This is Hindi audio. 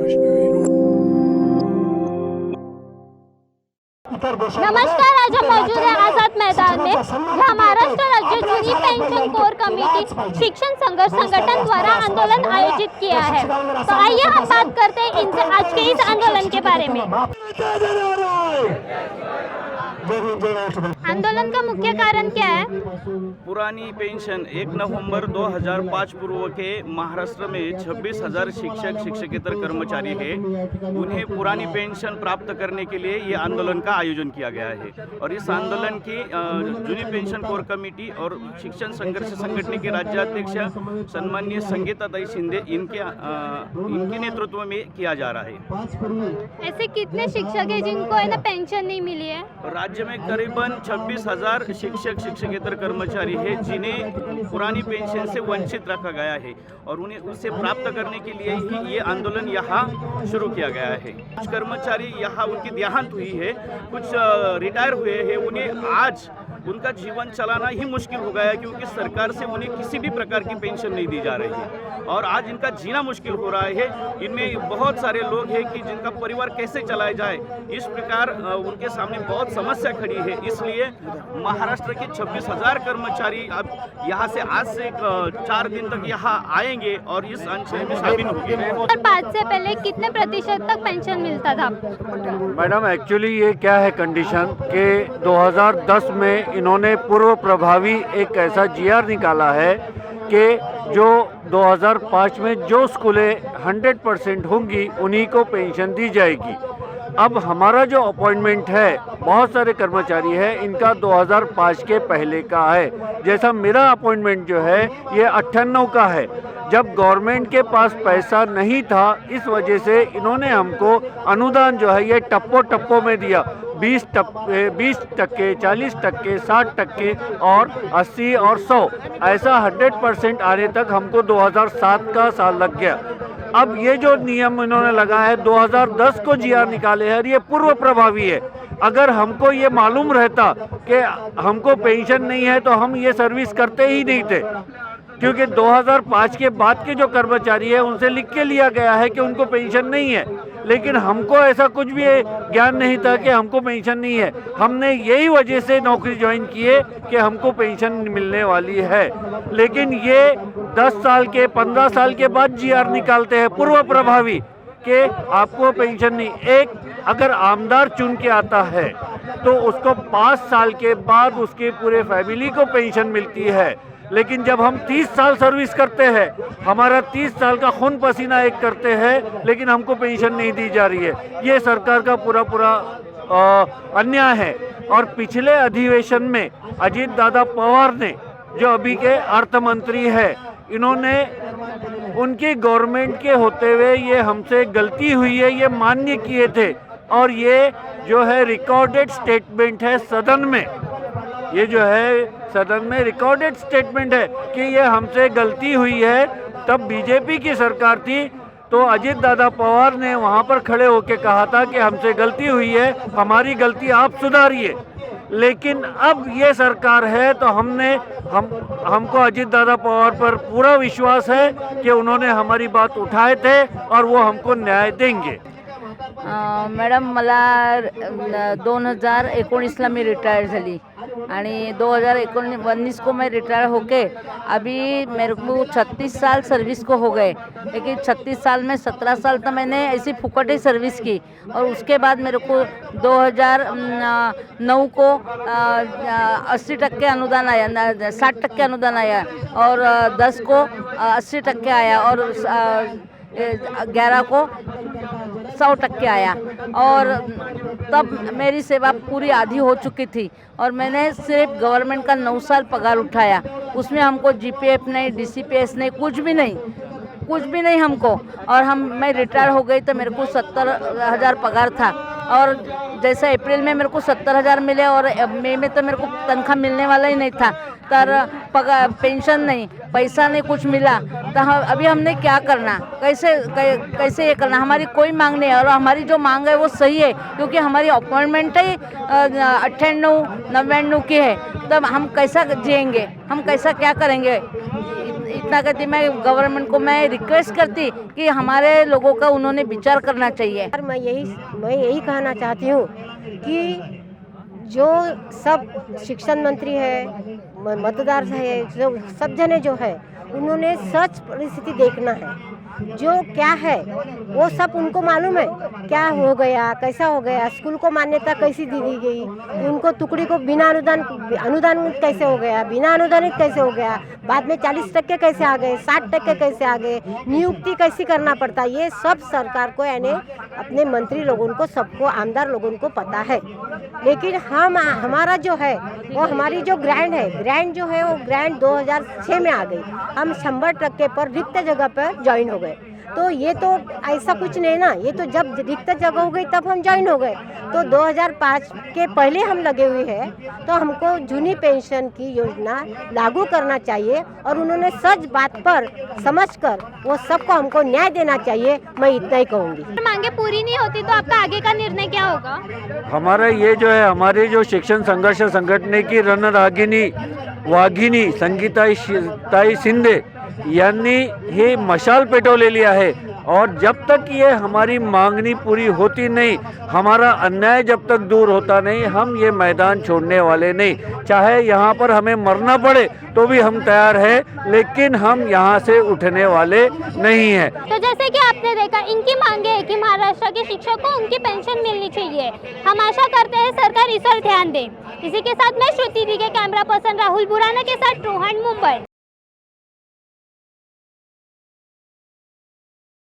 नमस्कार, आज हम मौजूद हैं आजाद मैदान में, जहां महाराष्ट्र राज्य जूनी पेंशन कोर कमेटी शिक्षण संघर्ष संगठन द्वारा आंदोलन आयोजित किया है। तो आइए हम बात करते हैं इनसे आज के इस आंदोलन के बारे में। आंदोलन का मुख्य कारण क्या है? पुरानी पेंशन 1 नवंबर 2005 पूर्व के महाराष्ट्र में 26,000 शिक्षक शिक्षकेतर कर्मचारी हैं। उन्हें पुरानी पेंशन प्राप्त करने के लिए ये आंदोलन का आयोजन किया गया है। और इस आंदोलन की जूनी पेंशन कोर कमेटी और शिक्षण संघर्ष संगठन के राज्याध्यक्ष सन्माननीय संगीताताई शिंदे इनके नेतृत्व में किया जा रहा है। ऐसे कितने शिक्षक हैं जिनको है ना पेंशन नहीं मिली है? राज्य में करीबन 26,000 शिक्षक शिक्षकेतर कर्मचारी है जिन्हें पुरानी पेंशन से वंचित रखा गया है और उन्हें उसे प्राप्त करने के लिए ही ये आंदोलन यहाँ शुरू किया गया है। कुछ कर्मचारी यहाँ उनकी देहांत हुई है, कुछ रिटायर हुए हैं। उन्हें आज उनका जीवन चलाना ही मुश्किल हो गया है क्योंकि सरकार से उन्हें किसी भी प्रकार की पेंशन नहीं दी जा रही है और आज इनका जीना मुश्किल हो रहा है। इनमें बहुत सारे लोग हैं कि जिनका परिवार कैसे चलाया जाए, इस प्रकार उनके सामने बहुत समस्या खड़ी है। इसलिए महाराष्ट्र के 26,000 कर्मचारी अब यहाँ से आज से 4 दिन तक यहाँ आएंगे और इस आंदोलन में शामिल होंगे। और 5 से पहले कितने प्रतिशत तक पेंशन मिलता था? मैडम, एक्चुअली ये क्या है कंडीशन कि 2010 में इन्होंने पूर्व प्रभावी एक ऐसा जीआर निकाला है कि जो 2005 में जो स्कूलें 100% होंगी उन्हीं को पेंशन दी जाएगी। अब हमारा जो अपॉइंटमेंट है, बहुत सारे कर्मचारी हैं, इनका 2005 के पहले का है। जैसा मेरा अपॉइंटमेंट जो है ये 98 का है। जब गवर्नमेंट के पास पैसा नहीं था, इस वजह से इन्होंने हमको अनुदान जो है ये टप्पो में दिया। 20 टक्के, 40 टक्के, 60 टक्के और 80 और 100, ऐसा 100% आने तक हमको 2007 का साल लग गया। अब ये जो नियम इन्होंने लगाया है 2010 को जीआर निकाले हैं, ये पूर्व प्रभावी है। अगर हमको ये मालूम रहता कि हमको पेंशन नहीं है तो हम ये सर्विस करते ही नहीं थे, क्योंकि 2005 के बाद के जो कर्मचारी है उनसे लिख के लिया गया है कि उनको पेंशन नहीं है। लेकिन हमको ऐसा कुछ भी ज्ञान नहीं था कि हमको पेंशन नहीं है। हमने यही वजह से नौकरी ज्वाइन की है कि हमको पेंशन मिलने वाली है। लेकिन ये 10 साल के 15 साल के बाद जीआर निकालते हैं पूर्व प्रभावी कि आपको पेंशन नहीं। एक अगर आमदार चुन के आता है तो उसको 5 साल के बाद उसके पूरे फैमिली को पेंशन मिलती है। लेकिन जब हम 30 साल सर्विस करते हैं, हमारा 30 साल का खून पसीना एक करते हैं, लेकिन हमको पेंशन नहीं दी जा रही है। ये सरकार का पूरा अन्याय है। और पिछले अधिवेशन में अजीत दादा पवार ने, जो अभी के अर्थ मंत्री है, इन्होंने उनकी गवर्नमेंट के होते हुए ये हमसे गलती हुई है ये मान्य किए थे। और ये जो है रिकॉर्डेड स्टेटमेंट है सदन में, ये जो है सदन में रिकॉर्डेड स्टेटमेंट है कि ये हमसे गलती हुई है। तब बीजेपी की सरकार थी तो अजीत दादा पवार ने वहाँ पर खड़े होकर कहा था कि हमसे गलती हुई है, हमारी गलती आप सुधारिए। लेकिन अब ये सरकार है तो हमको अजीत दादा पवार पर पूरा विश्वास है कि उन्होंने हमारी बात उठाए थे और वो हमको न्याय देंगे। मॅडम, मला 2019ला मी रिटायर झाली आणि 2019 को मैं रिटायर होके अभी मेरे को 36 साल सर्विस को हो गए। लेकिन 36 साल में 17 साल तो मैंने ऐसी फुकट ही सर्विस की और उसके बाद मेरे को 2009 को 80% अनुदान आया, 60% अनुदान आया और 10 को 80% आया और 11 को 100% आया। और तब मेरी सेवा पूरी आधी हो चुकी थी और मैंने सिर्फ गवर्नमेंट का 9 साल पगार उठाया। उसमें हमको जीपीएफ नहीं, डीसीपीएस नहीं, कुछ भी नहीं हमको। और मैं रिटायर हो गई तो मेरे को 70,000 पगार था और जैसा अप्रैल में मेरे को 70,000 मिले और मई में तो मेरे को तनख्वाह मिलने वाला ही नहीं था। तर पगार, पेंशन नहीं, पैसा नहीं कुछ मिला। तो अभी हमने क्या करना, कैसे ये करना? हमारी कोई मांग नहीं है और हमारी जो मांग है वो सही है क्योंकि हमारी अपॉइंटमेंट ही 98-99 की है। तब हम कैसा जिएंगे, हम कैसा क्या करेंगे? इतना कहती, मैं गवर्नमेंट को मैं रिक्वेस्ट करती कि हमारे लोगों का उन्होंने विचार करना चाहिए। और मैं यही कहना चाहती हूँ कि जो सब शिक्षण मंत्री है, मतदार है, जो सब जने जो है, उन्होंने सच परिस्थिति देखना है। जो क्या है वो सब उनको मालूम है, क्या हो गया, कैसा हो गया, स्कूल को मान्यता कैसी दी गई, उनको टुकड़ी को बिना अनुदान कैसे हो गया, बिना अनुदानित कैसे हो गया, बाद में 40% कैसे आ गए, 60% कैसे आ गए, नियुक्ति कैसी करना पड़ता, ये सब सरकार को यानी अपने मंत्री लोगों को, सबको, आमदार लोगों को पता है। लेकिन हमारा जो है वो, हमारी जो ग्रांट जो है वो ग्रांट 2006 में आ गई। हम 100% पर रिक्त जगह पर ज्वाइन हो गए। तो ये तो ऐसा कुछ नहीं ना, ये तो जब रिक्त जगह हो गई तब हम ज्वाइन हो गए। तो 2005 के पहले हम लगे हुए हैं, तो हमको जूनी पेंशन की योजना लागू करना चाहिए और उन्होंने सच बात पर समझकर वो सबको हमको न्याय देना चाहिए। मैं इतना ही कहूँगी। मांगे पूरी नहीं होती तो आपका आगे का निर्णय क्या होगा? हमारा ये जो है, हमारी जो शिक्षण संघर्ष संगठन की रणरागिनी वाघिनी संगीताई शिंदे यांनी ही मशाल पेटवलेली लिया है। और जब तक ये हमारी मांगनी पूरी होती नहीं, हमारा अन्याय जब तक दूर होता नहीं, हम ये मैदान छोड़ने वाले नहीं। चाहे यहाँ पर हमें मरना पड़े तो भी हम तैयार हैं, लेकिन हम यहाँ से उठने वाले नहीं हैं। तो जैसे कि आपने देखा, इनकी मांगे है कि महाराष्ट्र के शिक्षकों को उनकी पेंशन मिलनी चाहिए। हम आशा करते हैं सरकार इस पर ध्यान दे। इसी के साथ मैं श्रुति दी के कैमरा पर्सन राहुल बुराना के साथ रोहन, मुंबई।